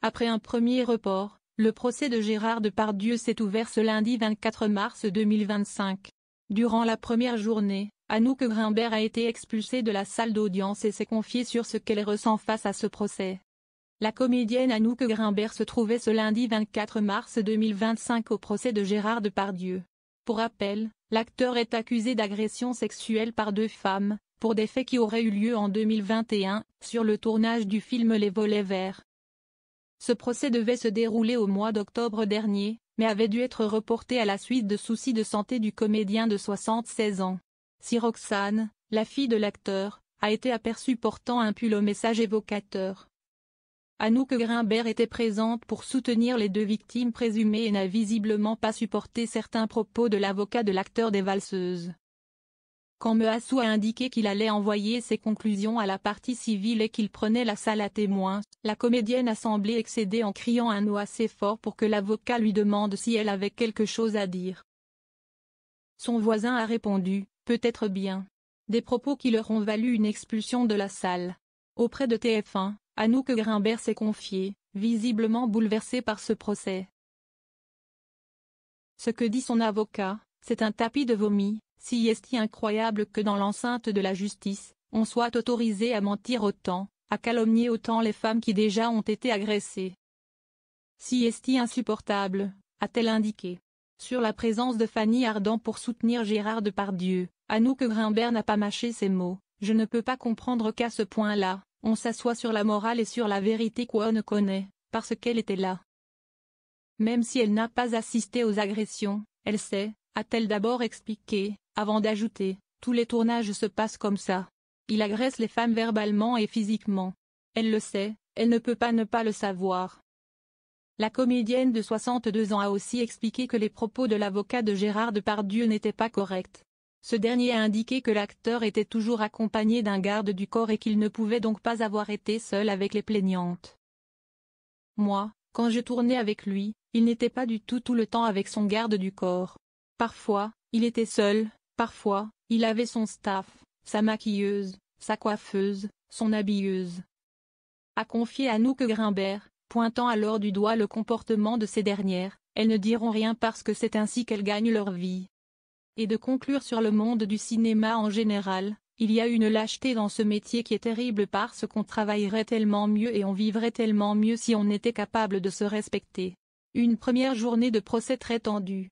Après un premier report, le procès de Gérard Depardieu s'est ouvert ce lundi 24 mars 2025. Durant la première journée, Anouk Grimbert a été expulsée de la salle d'audience et s'est confiée sur ce qu'elle ressent face à ce procès. La comédienne Anouk Grimbert se trouvait ce lundi 24 mars 2025 au procès de Gérard Depardieu. Pour rappel, l'acteur est accusé d'agression sexuelle par 2 femmes, pour des faits qui auraient eu lieu en 2021, sur le tournage du film Les Volets Verts. Ce procès devait se dérouler au mois d'octobre dernier, mais avait dû être reporté à la suite de soucis de santé du comédien de 76 ans. Si Roxane, la fille de l'acteur, a été aperçue portant un pull au message évocateur. Anouk Grimbert était présente pour soutenir les 2 victimes présumées et n'a visiblement pas supporté certains propos de l'avocat de l'acteur des Valseuses. Quand Meassou a indiqué qu'il allait envoyer ses conclusions à la partie civile et qu'il prenait la salle à témoins, la comédienne a semblé excéder en criant un no assez fort pour que l'avocat lui demande si elle avait quelque chose à dire. Son voisin a répondu « peut-être bien ». Des propos qui leur ont valu une expulsion de la salle. Auprès de TF1, Anouk Grimbert s'est confiée, visiblement bouleversée par ce procès. Ce que dit son avocat, c'est un tapis de vomi. Si est-il incroyable que dans l'enceinte de la justice, on soit autorisé à mentir autant, à calomnier autant les femmes qui déjà ont été agressées. Si est-il insupportable, a-t-elle indiqué. Sur la présence de Fanny Ardant pour soutenir Gérard Depardieu, Anouk Grimbert n'a pas mâché ses mots. Je ne peux pas comprendre qu'à ce point-là, on s'assoit sur la morale et sur la vérité qu'on ne connaît, parce qu'elle était là. Même si elle n'a pas assisté aux agressions, elle sait, a-t-elle d'abord expliqué, avant d'ajouter, tous les tournages se passent comme ça. Il agresse les femmes verbalement et physiquement. Elle le sait, elle ne peut pas ne pas le savoir. La comédienne de 62 ans a aussi expliqué que les propos de l'avocat de Gérard Depardieu n'étaient pas corrects. Ce dernier a indiqué que l'acteur était toujours accompagné d'un garde du corps et qu'il ne pouvait donc pas avoir été seul avec les plaignantes. Moi, quand je tournais avec lui, il n'était pas du tout le temps avec son garde du corps. Parfois, il était seul, parfois, il avait son staff, sa maquilleuse, sa coiffeuse, son habilleuse. A confié Anouk Grimbert, pointant alors du doigt le comportement de ces dernières, elles ne diront rien parce que c'est ainsi qu'elles gagnent leur vie. Et de conclure sur le monde du cinéma en général, il y a une lâcheté dans ce métier qui est terrible parce qu'on travaillerait tellement mieux et on vivrait tellement mieux si on était capable de se respecter. Une première journée de procès très tendue.